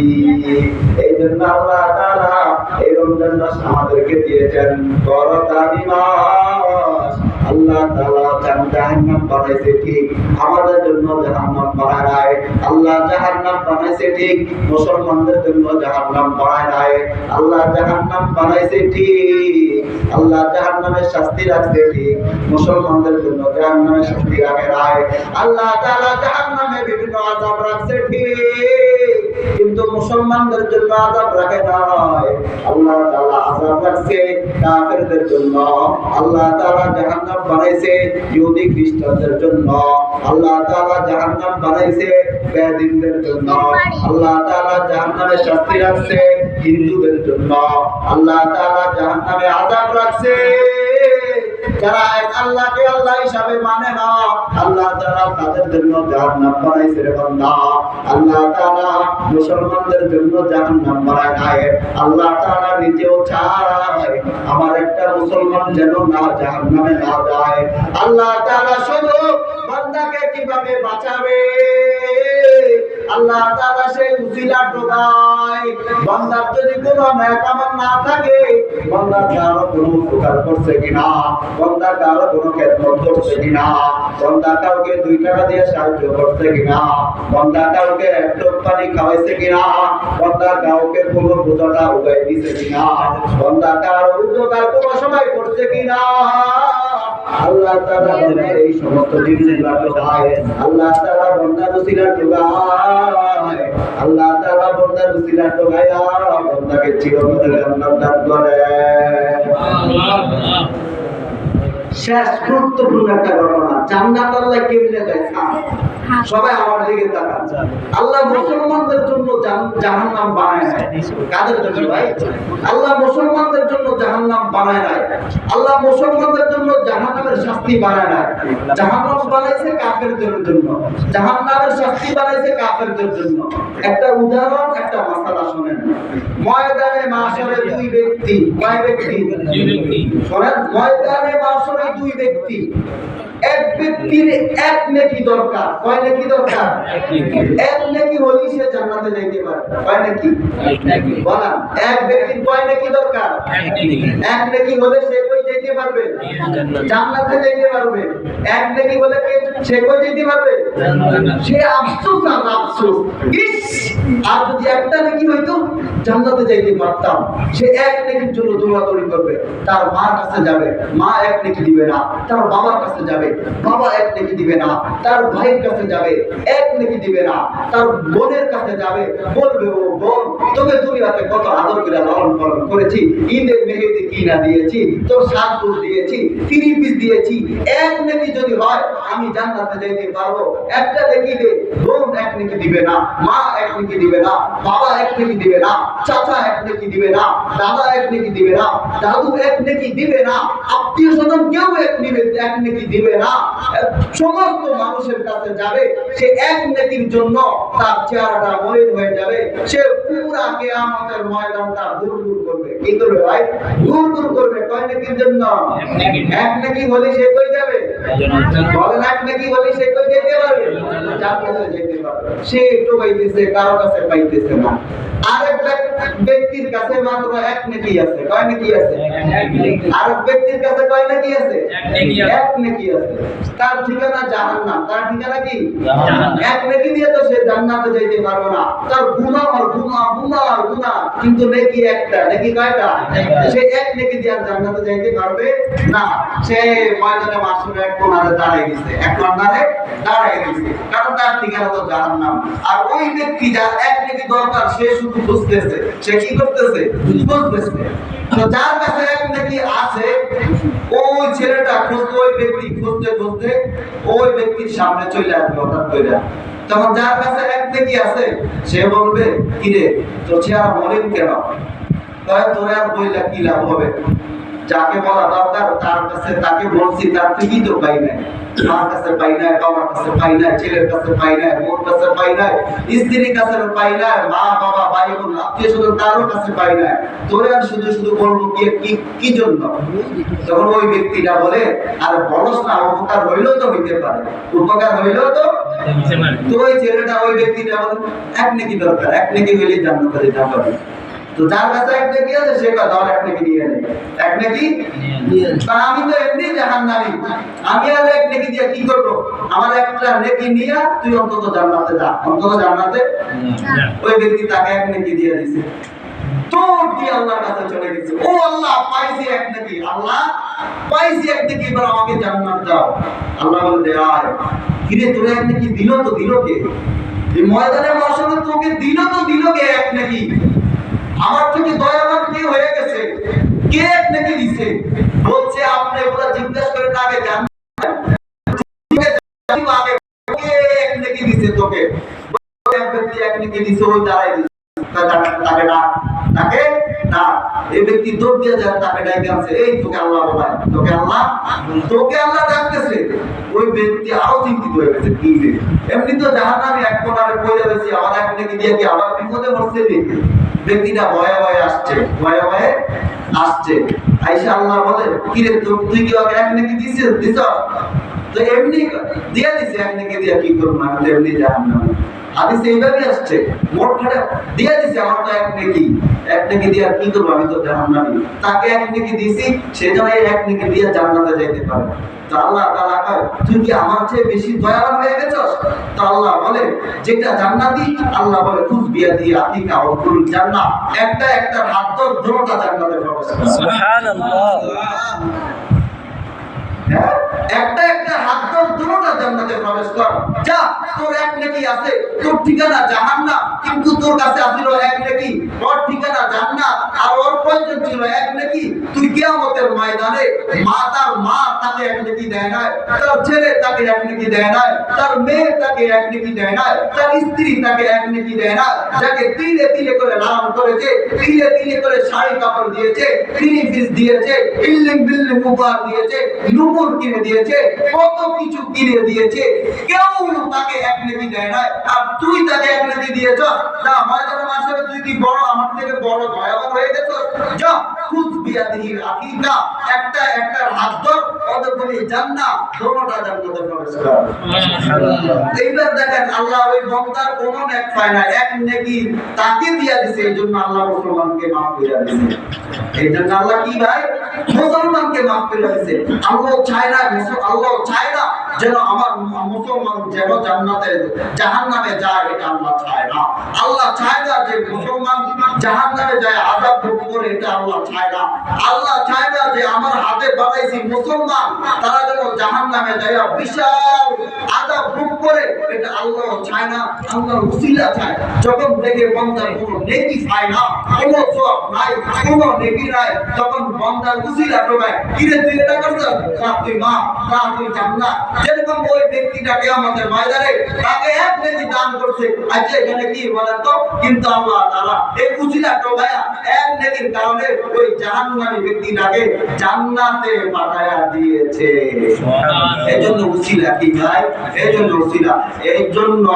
এই জন্য আল্লাহ তাআলা এই রমজান মাস আমাদেরকে দিয়েছেন বড় দামি মাস। আল্লাহ তাআলা জাহান্নাম বানাইছে ঠিক, আমাদের জন্য জাহান্নাম বানায় নাই। আল্লাহ জাহান্নাম বানাইছে ঠিক, মুসলমানদের জন্য জাহান্নাম বানায় নাই। আল্লাহ জাহান্নাম বানাইছে ঠিক, আল্লাহ জাহান্নামের শাস্তি রাখছে ঠিক, মুসলমানদের জন্য জাহান্নামের শাস্তি রাখে নাই। আল্লাহ তাআলা জাহান্নামে বিভিন্ন আযাব রাখছে ঠিক, কিন্তু মুসলমানদের জন্য আযাব রাখে নাই। আল্লাহ তাআলা আযাব রাখছে কাফেরদের জন্য। আল্লাহ তাআলা জাহান্নাম বানাইছে ইহুদি খ্রিস্টানদের জন্য। আল্লাহ তাআলা জাহান্নাম বানাইছে বেদিনদের জন্য। আল্লাহ তাআলা জাহান্নামে শাস্তি রাখছে হিন্দুদের জন্য। আল্লাহ তাআলা জাহান্নামে আযাব রাখছে যারা এক আল্লাহকে আল্লাহ হিসাবে মানে না, আল্লাহ তাআলা তাদের জন্য জাহান্নাম বানাইছে রে বান্দা। আল্লাহ তাআলা মুসলমানদের জন্য জাহান্নাম বানায় নাই। আল্লাহ তাআলা নিজেও চায় আমার একটা মুসলমান যেন না জাহান্নামে না যায়। আল্লাহ তাআলা শুধু বান্দাকে কিভাবে বাঁচাবে, আল্লাহ তাআলা সেই উসিলা ঢোকায়। বান্দার যদি কোনো নেক আমল না থাকে, বান্দা কারো কোনো উপকার করছে কিনা, বান্দা কারো কোনো খেদমত করছে কিনা, বান্দা কাউকে ২ টাকা দিয়ে সাহায্য করছে কিনা, বান্দা কাউকে এক টোপ পানি খাওয়াইছে কিনা, বান্দা কাউকে কোনো বোঝাটা উগাই দিছে কিনা, বান্দা কারো উপকার কোনো সময় করছে কিনা। আল্লাহ তাআলা বান্দার এই সমস্ত জিনিসগুলো ঢোকায়। আল্লাহ তাআলা বান্দার উসিলা ঢোকায়। আল্লাহ তাআলা বান্দার উসিলা ঢোকায়া বান্দাকে চিরদিনের জান্নাত দান করে। শেষ গুরুত্বপূর্ণ একটা ঘটনা, জান্নাত আল্লাহ কেমনে দেয়? সবাই আমার দিকে তাকান। আল্লাহ মুসলমানদের জন্য জাহান্নাম বানায় নাই। কাদের জন্য ভাই? আল্লাহ মুসলমানদের জন্য জাহান্নাম বানায় নাই। আল্লাহ মুসলমানদের জন্য জাহান্নামের শাস্তি বানায় নাই। জাহান্নাম বানাইছে কাফেরদের জন্য, জাহান্নামের শাস্তি বানাইছে কাফেরদের জন্য। একটা উদাহরণ, একটা মাসালা শুনেন। ময়দানে মাশরে ২ ব্যক্তি, কয় ব্যক্তি? ২ ব্যক্তি। শুনেন, ময়দানে মাশরে ২ ব্যক্তি। এক ব্যক্তির এক নেকি দরকার। কয় নেকি দরকার? এক নেকি হলেই সে জান্নাতে যাইতে পারে। কয় নেকি? বলেন, এক ব্যক্তির কয় নেকি দরকার? এক নেকি হলে সে কই যেতে পারবে? জান্নাতে যাইতে পারবে। এক নেকি হলে সে কই যেতে পারবে? সে আফসোস আর আফসোস, ইস আর যদি একটা নেকি হইতো জান্নাতে যাইতে পারতাম। সে এক নেকির জন্য দৌড়াদৌড়ি করবে। তার মার কাছে যাবে, মা এক নেকি দিবে না। তার বাবার কাছে যাবে, বাবা এক নেকি দিবে না। তার ভাইয়ের কাছে যাবে, এক নেকি দিবে না। তার বোনের কাছে যাবে, বলবে ও বোন, তোকে দুনিয়াতে কত আদর করে লালন পালন করেছি, ঈদের মেহেদি কিনা দিয়েছি, তোর সাজগোজ দিয়েছি, 3 পিস দিয়েছি। এক নেকি যদি হয় আমি জান্নাতে যাইতে পারবো। একটা নেকি দে, বোন এক নেকি দিবে না, মা এক নেকি দিবে না, বাবা এক নেকি দিবে না, চাচা এক নেকি দিবে না, দাদা এক নেকি দিবে না, দাদু এক নেকি দিবে না, আত্মীয় স্বজন কেউ এক নেকি দিবে না। না, সমস্ত মানুষের কাছে যাবে, সে এক নেকির জন্য তার চেহারাটা মলিন হয়ে যাবে, সে পুরা কিয়ামতের ময়দানটা দূর দূর করবে। কি করবে ভাই? দূর দূর করবে। কয় নেকির জন্য? এক নেকি হলে সে কই যাবে? বলেন, এক নেকি হলে সে কই যেতে পারবে? জান্নাতে যেতে পারবে। সে একটু পাইতেছে, কারো কাছে পাইতেছে না। আরেক ব্যক্তির কাছে মাত্র এক নেকি আছে। কয় নেকি আছে? আরেক ব্যক্তির কাছে কয় নেকি আছে? এক নেকি আছে। তার ঠিকানা জাহান্নাম। তার ঠিকানা কি? এক নেকি দিয়ে তো সে জান্নাতে যেতে পারবে না। তার গুনাহ আর গুনাহ, গুনাহ আর গুনাহ, কিন্তু নেকি একটা। নেকি কয়টা? সে এক নেকি দিয়ে জান্নাতে যেতে পারবে না। সে ময়দানে মাসুর এক কোণারে দাঁড়ায় গেছে, এক কোণারে দাঁড়ায় গেছে, কারণ তার ঠিকানা তো জাহান্নাম। আর ওই ব্যক্তি যার এক নেকি দরকার, সে শুধু বুঝতেছে। সে কি করতেছে? বুঝতেছে। তো যার কাছে এক নেকি আছে, ওই ছেলেটা খুঁজতে, ওই ব্যক্তি খুঁজতে খুঁজতে ওই ব্যক্তির সামনে চলে আসবে হঠাৎ করে। তখন যার কাছে এক নেকি আছে, সে বলবে, কিরে তোর চেহারা মলিন কেন? তাই তোর আর বইলা কি লাভ হবে? যাকে বলা দরকার তার কাছে, তাকে বলছি, তার ঠিকই তো পাই নাই। মার কাছে পাই নাই, বাবার কাছে পাই নাই, ছেলের কাছে পাই নাই, বোন কাছে পাই নাই, স্ত্রীর কাছে পাই নাই, মা বাবা ভাই বোন আত্মীয় স্বজন কারোর কাছে পাই নাই। তোরে আর শুধু শুধু বলবো কি জন্য? তখন ওই ব্যক্তিটা বলে, আর বলস না, উপকার হইলেও তো হইতে পারে, উপকার হইলেও তো। তো ওই ছেলেটা, ওই ব্যক্তিটা বলে, এক নেকি দরকার, এক নেকি হইলে জান্নাতে যেতে পারবে। তো যার কাছে এক নেকি আছে, সে কথা এক নেকি নিয়ে নেয়, এক নেকি নিয়ে। কারণ আমি তো এমনি জাহান্নামী, আমি আর এক নেকি দিয়ে কি করব? আমার একটা নেকি নিয়ে তুই অন্তত জান্নাতে যা, অন্তত জান্নাতে। ওই ব্যক্তি তাকে এক নেকি দিয়ে দিয়েছে, তো কি আল্লাহর কাছে চলে গেছে। ও আল্লাহ, পাইছি এক নেকি, আল্লাহ পাইছি এক নেকি, এবার আমাকে জান্নাত দাও। আল্লাহ বলে, আয় কিরে, তোরে এক নেকি দিল তো দিল কে? এই ময়দানে মাশাআল্লাহ তোকে দিল তো দিল কে এক নেকি? আমার থেকে দয়াবান কি হয়ে গেছে? কে এক নেকি দিছে? বলছে, আপনি ওরা জিজ্ঞেস করে আগে জানেন আগে কে এক নেকি দিছে তোকে? এক ব্যক্তি এক নেকি দিছে, ওই দাঁড়াই দিছে, তাকে ডাক, তাকে ডাক। এই ব্যক্তি দৌড় দিয়ে যায়, তাকে ডাকে আছে, এই তোকে আল্লাহ বলায়, তোকে আল্লাহ ডাকতেছে। ওই ব্যক্তি আরো চিন্তিত হয়ে গেছে, কি রে, এমনি তো জাহান্নামে এক কোণারে পড়ে গেছি, আমার এক নেকি দিয়ে কি আবার বিপদে পড়ছে? ব্যক্তিটা ভয়ে ভয়ে আসছে, ভয়ে ভয়ে আসছে। আয়েশা আল্লাহ বলে, কি রে, তুই কি ওকে এক নেকি দিছিস? তো এমনি দিয়ে দিছে, এক নেকি দিয়ে কি করব? আমি তো এমনি জাহান্নামে। হাদিস এইভাবে আসছে, মোট খাটে দিয়ে দিছে, আমার তো এক নেকি, এক নেকি দিয়ে কি করব? আমি তো জাহান্নামী। তাকে এক নেকি দিছি, সে যেন এই এক নেকি দিয়ে জান্নাতে যাইতে পারে। তো আল্লাহ তাআলা কয়, তুই কি আমার চেয়ে বেশি দয়াবান হয়ে গেছস? তো আল্লাহ বলে, যেটা জান্নাতি, আল্লাহ বলে, খুশ বিয়াদি আতিকা ওয়াকুল জান্নাহ, একটা একটা হাত ধর, দুটোটা জান্নাতে প্রবেশ করে। সুবহানাল্লাহ। একটা একটা হাত ধর, দুটোটা জান্নাতে প্রবেশ কর। যা, তোর এক নেকি আছে, তোর ঠিকানা জাহান্নাম, কিন্তু তোর কাছে আছিল এক নেকি, ওর ঠিকানা জান্নাত, আর ওর প্রয়োজন ছিল এক নেকি। তুই কিয়ামতের ময়দানে তার মা তাকে এক নেকি দেয় না, তার ছেলে তাকে এক নেকি দেয় না, তার মেয়ে তাকে এক নেকি দেয় না, তার স্ত্রী তাকে এক নেকি দেয় না, যাকে তিলে তিলে করে লালন করেছে, তিলে তিলে করে শাড়ি কাপড় দিয়েছে, ফিস দিয়েছে, বিল্ডিং বিল্ডিং উপহার দিয়েছে, নুপুর কিনে দিয়েছে, কত কিছু কিনে দিয়েছে, কেউ তাকে এক নেকি দেয় না। আর তুই তাকে এক নেকি দিয়েছ, যা ময়দানে মাসে তুই কি বড়, আমার থেকে বড় দয়াবান হয়ে গেছ? যা, খুদ বিয়াদিহিল আকিকা, একটা একটা হাত ধর, অতঃপরে জান্নাত, দুটোটা জান্নাতে প্রবেশ কর। সুবহানাল্লাহ। এইবার দেখেন, আল্লাহ ওই বান্দার কোনো নেক পায় না, এক নেকি তাকে দিয়া দিয়েছে, এইজন্য আল্লাহ মুসলমানকে maaf করে দিয়েছে। এইজন্য আল্লাহ কি ভাই, মুসলমানকে maaf করে দিয়েছে। আল্লাহ চায় না, আল্লাহ চায় না যেন আমার মুসলমান যেন জান্নাতে জাহান্নামে যায়, এটা আল্লাহ চায় না। আল্লাহ চায় না যে মুসলমান জাহান্নামে যায় আযাব ভোগ করে, এটা আল্লাহ চায় না। আল্লাহ চায় না যে আমার হাতে বানাইছি মুসলমান তারা যেন জাহান্নামে যায় বিশাল আযাব ভোগ করে, এটা আল্লাহ চায় না। আল্লাহ উসিলা চায়। যখন দেখে বান্দার কোনো নেকি পায় না, কোনো সওয়াব নাই, কোনো নেকি নাই, তখন বান্দার উসিলা ঢোকায়, কি রে তুই এটা করছিস, তুই মা তুই জান্নাত। যেরকম ওই ব্যক্তিটা কিয়ামতের ময়দানে তাকে এক নেকি দান করছে, আচ্ছা এখানে কি বলেন তো? কিন্তু আল্লাহ তাআলা এই উসিলা টোবায়া এক নেকির কারণে ওই জাহান্নামী ব্যক্তিটাকে জান্নাতে পাঠায়া দিয়েছে। এজন্য উসিলা কি ভাই, এজন্য উসিলা। এইজন্য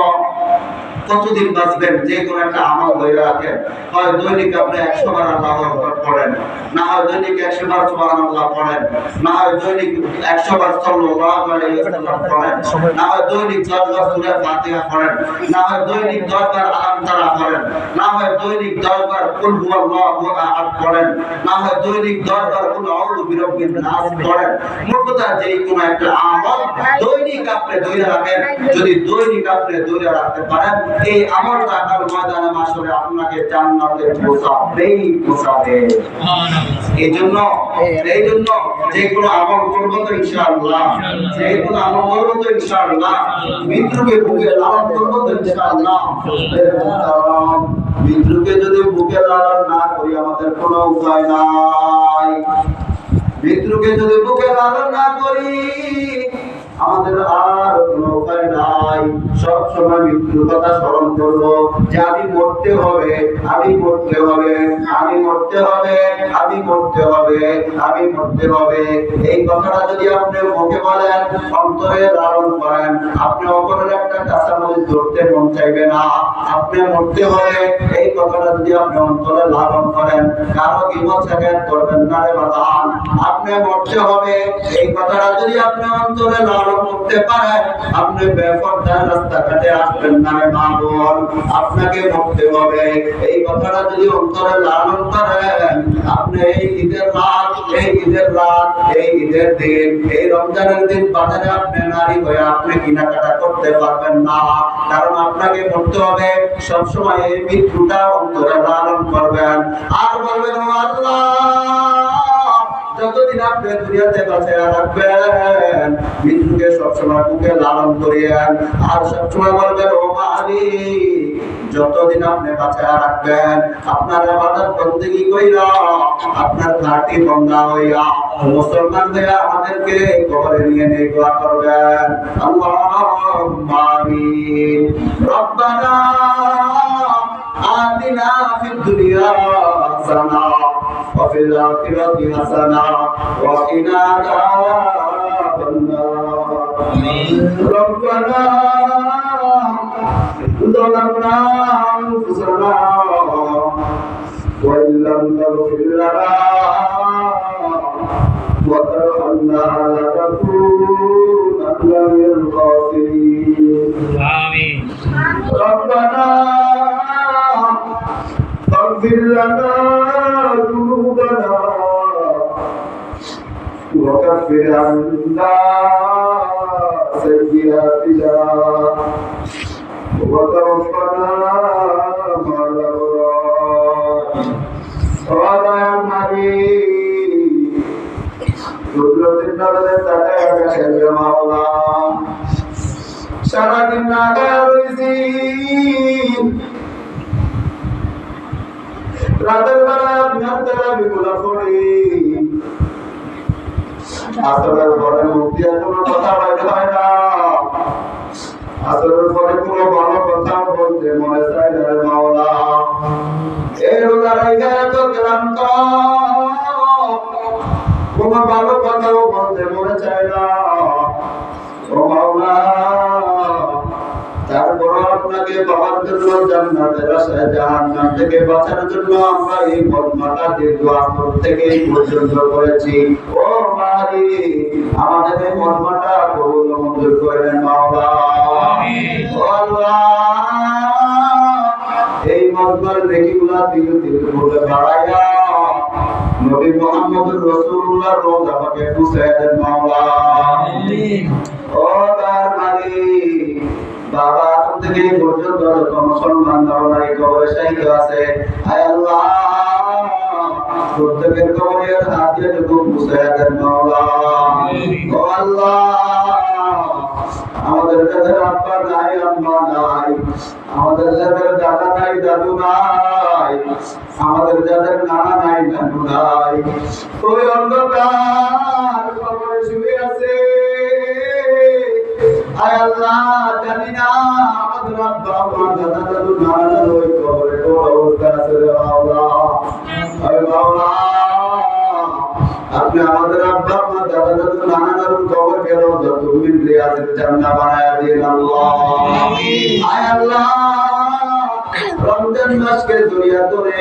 কতদিন বাঁচবেন যে কোনো একটা আমল ধরে রাখেন। হয় দৈনিক আপনি 100 বার আল্লাহু আকবার পড়েন, না হয় দৈনিক 100 বার সুবহানাল্লাহ পড়েন, না হয় দৈনিক 100 বার সাল্লাল্লাহু আলাইহি ওয়াসাল্লাম পড়েন, না হয় দৈনিক 10 বার সূরা ফাতিহা পড়েন, না হয় দৈনিক 10 বার আলাম তারা পড়েন, না হয় দৈনিক 10 বার কুল হুয়াল্লাহু আহাদ পড়েন, না হয় দৈনিক 10 বার কুল আউযু বিরাব্বিন নাস পড়েন। মোট কথা যেই কোনো একটা আমল দৈনিক আপনি ধরে রাখেন। যদি দৈনিক আপনি ধরে রাখতে পারেন, এই আমলটা কাল ময়দানে মাশরে আপনাকে জান্নাতে পৌঁছাবেই পৌঁছাবে। এইজন্য যে কোনো আমল করব তো ইনশাআল্লাহ, যে কোনো আমল করব তো ইনশাআল্লাহ, মৃত্যুকে বুকে লালন করব তো ইনশাআল্লাহ। মৃত্যুকে যদি বুকে লালন না করি আমাদের কোনো উপায় নাই। মৃত্যুকে যদি বুকে লালন না করি আমাদের আর কোনো উপায় নাই। সব সময় মৃত্যুর কথা স্মরণ করব যে আমি মরতে হবে, আমি মরতে হবে, আমি মরতে হবে, আমি মরতে হবে, আমি মরতে হবে। এই কথাটা যদি আপনি মুখে বলেন, অন্তরে লালন করেন, আপনি অপরের একটা কাঁচামরিচ ধরতে মন চাইবে না। আপনি মরতে হবে এই কথাটা যদি আপনি অন্তরে লালন করেন, কারো গীবত সাকায়াত করবেন না রে বাজান। আপনি মরতে হবে এই কথাটা যদি আপনি অন্তরে লালন করতে পারেন, আপনি বেপরদায় রাস্তাঘাটে আসবেন না রে মা বোন। আপনাকে মরতে হবে এই কথাটা যদি অন্তরে লালন করেন, আপনি এই ঈদের রাত, এই ঈদের রাত, এই ঈদের দিন, এই রমজানের দিন বাজারে আপনি নারী হয়ে আপনি কেনাকাটা করতে পারবেন না। কারণ আপনাকে মরতে হবে। সবসময় এই মৃত্যুটা অন্তরে লালন করবেন আর বলবেন, ও আল্লাহ, যতদিন আপনি দুনিয়াতে বাঁচিয়ে রাখবেন মৃত্যুকে সবসময় বুকে লালন করিয়েন। আর সবসময় বলবেন, ও মালিক, যতদিন আপনি বাঁচিয়ে রাখবেন আপনার ইবাদত বন্দেগী কইরা, আপনার খাঁটি বান্দা হইয়া, মুসলমান হইয়া আমাদেরকে কবরে নিয়ে দোয়া করবেন। আল্লাহুম্মা আমিন। রব্বানা আতিনা ফিদ দুনিয়া হাসানা وفي الآخرة حسنة وقنا عذاب النار. ربنا ظلمنا أنفسنا وإن لم تغفر لنا وترحمنا لنكونن من الخاسرين. آمين. ربنا اغفر لنا ذنوبنا وكفر عنا سيئاتنا وتوفنا مع الأبرار. وعلى النبي কুদরতের নজরে তাকায় রাখেন রে মাওলা। সারাদিন নাগায় রইছি, রাতের বেলা আপনার তেলাবি গুলা পড়ি, আসরের পরে মুখ দিয়ে কোনো কথা বাইরে হয় না, আসরের পরে কোনো ভালো কথা বলতে মনে চায় না রে মাওলা। এই রোজার এত ক্লান্ত, কোনো ভালো কথাও বলতে মনে চায় না ও মাওলা। তারপর আপনাকে পাওয়ার জন্য, জান্নাতের আশায় জাহান্নাম থেকে বাঁচার জন্য আমরা এই মদমাটা দীর্ঘ আসর থেকে এই পর্যন্ত করেছি। ও মালিক, আমাদের এই মদমাটা কবুল মঞ্জুর করে নেন মাওলা। ও আল্লাহ, এই মদমার নেকিগুলা দিল দিল বলে বাড়াইয়া নবী মুহাম্মদুর রাসূলুল্লাহর রওজা পাকে পৌঁছায় দেন মাওলা। ও তার মালিক, বাবা আদম থেকে পর্যন্ত যত মুসলমান নরনারী কবরে শাহীদ আছে, আয় আল্লাহ, প্রত্যেকের কবরের হাত দিয়ে টুকু মুছায়া দেন মাওলা। ও আল্লাহ, আমাদের যাদের আব্বা নাই, আম্মা নাই, আমাদের যাদের দাদা নাই, দাদু নাই, আমাদের যাদের নানা নাই, নানু নাই, ওই অন্ধকার কবরে শুয়ে আছে, আয় আল্লাহ, জানি না আমাদের আব্বা, মা, দাদা, দাদু, নানা, নানু ওই কবরে কোন অবস্থা আছে রে মাওলা। আপনি আমাদের আব্বা মা দাদা দাদু নানা নানুর কবরকে রওজাতুম মিন রিয়াজিল জান্নাহ বানায়া দিন আল্লাহ। আমিন। আয় আল্লাহ, রমজান মাসকে দুনিয়া ধরে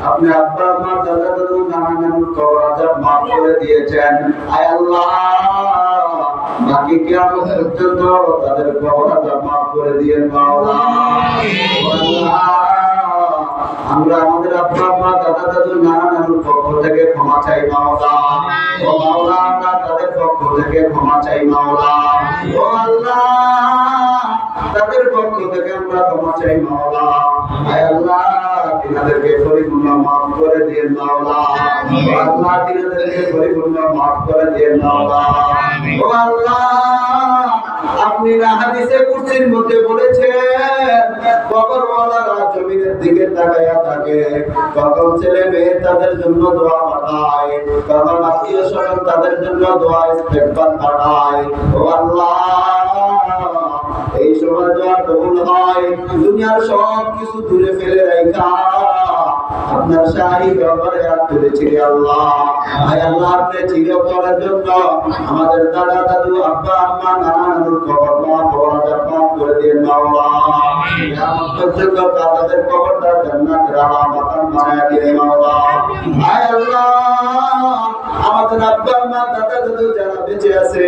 আপনি আব্বা মা দাদা দাদু নানা নানুর কবর আযাব মাফ করে দিয়েছেন। আয় আল্লাহ, বাকি কিয়ামত পর্যন্ত তাদের কবর আযাব মাফ করে দিয়েন মাওলা। আমরা আমাদের আব্বা মা দাদা দাদু নানা নানুর পক্ষ থেকে ক্ষমা চাই মাওলা। ও মাওলা, আমরা তাদের পক্ষ থেকে ক্ষমা চাই মাওলা। ও আল্লাহ, তাদের পক্ষ থেকে আমরা ক্ষমা চাই মাওলা। আয় আল্লাহ, তিনাদেরকে পরিপূর্ণ মাফ করে দিন মাওলা। ও আল্লাহ, তিনাদেরকে পরিপূর্ণ মাফ করে দিন মাওলা। ও আল্লাহ, আপনি হাদিসে কুরসির মধ্যে বলেছেন, কবরওয়ালারা জমিনের দিকে তাকায়া থাকে, কখন ছেলে মেয়ে তাদের জন্য দোয়া পাঠায়, কখন আত্মীয় স্বজন তাদের জন্য দোয়া ইস্তেগফার পাঠায়। ও আল্লাহ, এই সময় দোয়া কবুল হয়, দুনিয়ার সব কিছু দূরে ফেলে রাখা আপনার শাহী দরবারে হাত তুলেছি আল্লাহ। আয় আল্লাহ, আপনি চিরকালের জন্য আমাদের দাদা দাদু আব্বা আম্মা নানা নানুর কবর মাফ করে দিন মাওলা। কিয়ামত পর্যন্ত তাদের কবরটা জান্নাতের আলা মাকান বানায়া দিন মাওলা। আয় আল্লাহ, আমাদের আব্বা আম্মা দাদা দাদু যারা বেঁচে আছে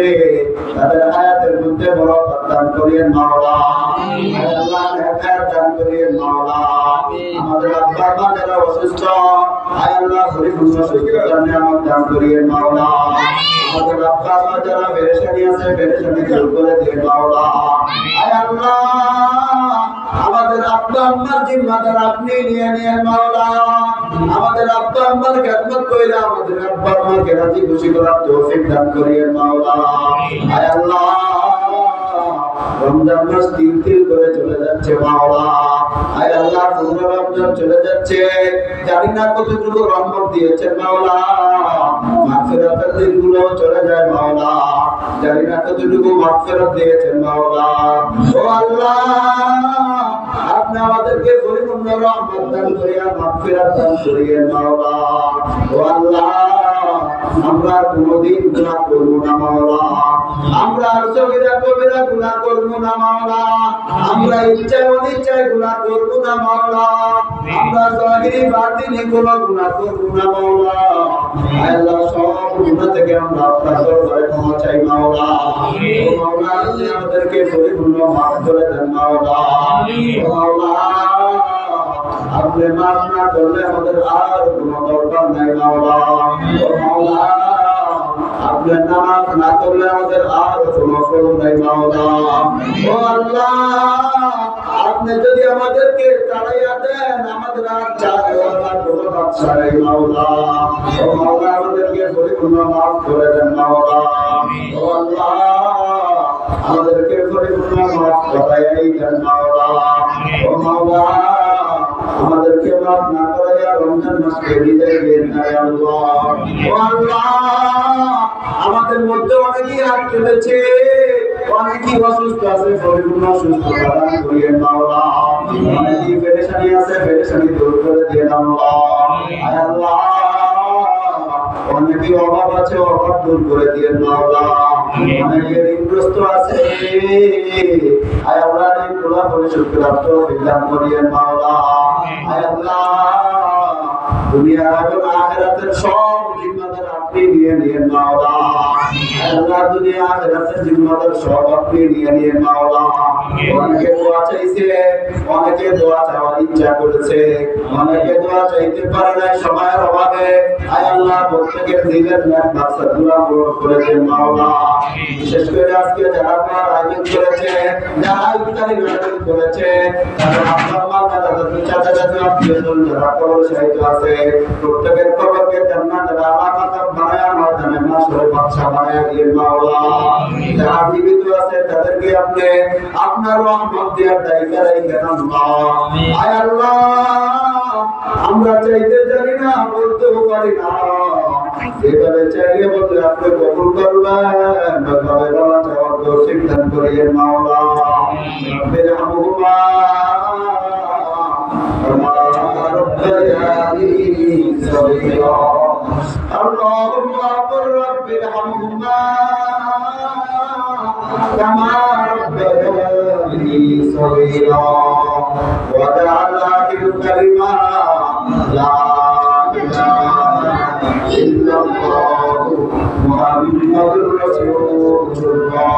তাদের হায়াতের মধ্যে বরকত দান করিয়েন মাওলা। আয় আল্লাহ, হায়াত দান করিয়েন মাওলা। আমাদের আব্বা আম্মা যারা অসুস্থ, আয় আল্লাহ, পরিপূর্ণ সুস্থতার নিয়ামত দান করিয়েন মাওলা। আমাদের আব্বা আম্মা যারা পেরেশানি আছে, পেরেশানি দূর করে দিন মাওলা। আয় আল্লাহ, আমাদের আব্বা আম্মার জিম্মাদার আপনি নিয়ে নিয়েন মাওলা। আমাদের আব্বা আম্মার খেদমত কইরা আমাদের আব্বা আম্মাকে রাজি খুশি করার তৌফিক দান করিয়েন মাওলা। আয় আল্লাহ, রমজান মাস তিল তিল করে চলে যাচ্ছে মাওলা। আয় আল্লাহ, পূর্ণ রমজান চলে যাচ্ছে, জানি না কতটুকু রহমত দিয়েছেন মাওলা। মাগফিরাতের দিনগুলো চলে যায় মাওলা, জানি না কতটুকু মাগফিরাত দিয়েছেন মাওলা। ও আল্লাহ, আপনি আমাদেরকে পরিপূর্ণ রহমত দান করিয়া মাগফিরাত দান করিয়েন মাওলা। ও আল্লাহ, আমরা কোনদিন গুনাহ করব না মাওলা। আমরা সগীরা কবিরা গুনাহ করব না মাওলা। আমরা ইচ্ছায় অনিচ্ছায় গুনাহ করব না মাওলা। আমরা জাহিরি বাতিনি কোনো গুনাহ করব না মাওলা। আল্লাহ, সব গুনাহ থেকে আমরা আপনার দরবারে ক্ষমা চাই মাওলা। ও মাওলা, আপনি আমাদেরকে পরিপূর্ণ মাফ করে দেন মাওলা। ও মাওলা, আপনি মাফ না করলে আমাদের আর কোনো দরকার নাই মাওলা। ও মাওলা, আপনি নামাজ না করলে আমাদের আর কোনো ফল নাই মাওলা। ও আল্লাহ, আপনি যদি আমাদেরকে তাড়াইয়া দেন, আমাদের আর চাওয়ার কোনো বাদশা নাই মাওলা। ও মাওলা, আমাদেরকে পরিপূর্ণ মাফ করে দেন মাওলা। ও আল্লাহ, আমাদেরকে পরিপূর্ণ মাফ করাই দেন মাওলা। ও মাওলা, আমাদেরকে মাফ না করাইয়া রমজান মাসকে বিদায় দেন না আল্লাহ। ও আল্লাহ, আমাদের মধ্যে অনেকেই হাত তুলেছে, অনেকেই অসুস্থ আছে, পরিপূর্ণ সুস্থতা দান করিয়েন মাওলা। অনেকেই পেরেশানি আছে, পেরেশানি দূর করে দিন আল্লাহ। আয় আল্লাহ, অনেকেই অভাব আছে, অভাব দূর করে দিন মাওলা। অনেকে ঋণগ্রস্ত আছে, আয় আল্লাহ, ঋণগুলো পরিশোধ করার তৌফিক দান করিয়েন মাওলা। আয় আল্লাহ, দুনিয়া এবং আখিরাতের সব জিম্মাদার আপনি নিয়ে নিয়েন মাওলা। আল্লাহ, দুনিয়া আখিরাতের জিম্মাদার সব আপনি নিয়ে নিয়েন মাওলা। অনেকে দোয়া চাইছে, অনেকে দোয়া চাওয়ার ইচ্ছা করেছে, অনেকে দোয়া চাইতে পারে নাই সময়ের অভাবে। আয় আল্লাহ, প্রত্যেকের দিলের ন্যাক মাকসাদগুলো পূরণ করে দেন মাওলা। বিশেষ করে আজকে যারা দোয়ার আয়োজন করেছে, যারা ইফতারি আয়োজন করেছে, তাদের আব্বা মা দাদা দাদু চাচা চাচি আত্মীয়স্বজন যারা কবরে শায়িত আছে, প্রত্যেকের কবরকে জান্নাতের আলা মাকাম বানায়া ময়দানে মাশরে বাদশা বানায়া দিন মাওলা। যারা জীবিত আছে তাদেরকে আপনি আপনার রহমত দিয়ে দায়িত্ব রাখেন আল্লাহ। আয় আল্লাহ, আমরা চাইতে জানি না, বলতেও পারি না, যেভাবে চাইলে বললে আপনি কবুল করবেন, তবে বলা চাওয়ার তৌফিক দান করিয়েন মাওলা। বিরহমুহুমা كما ربياني صغيرا اللهم كما ربياني صغيرا واجعل آخر كلمة لا إله إلا الله محمد رسول الله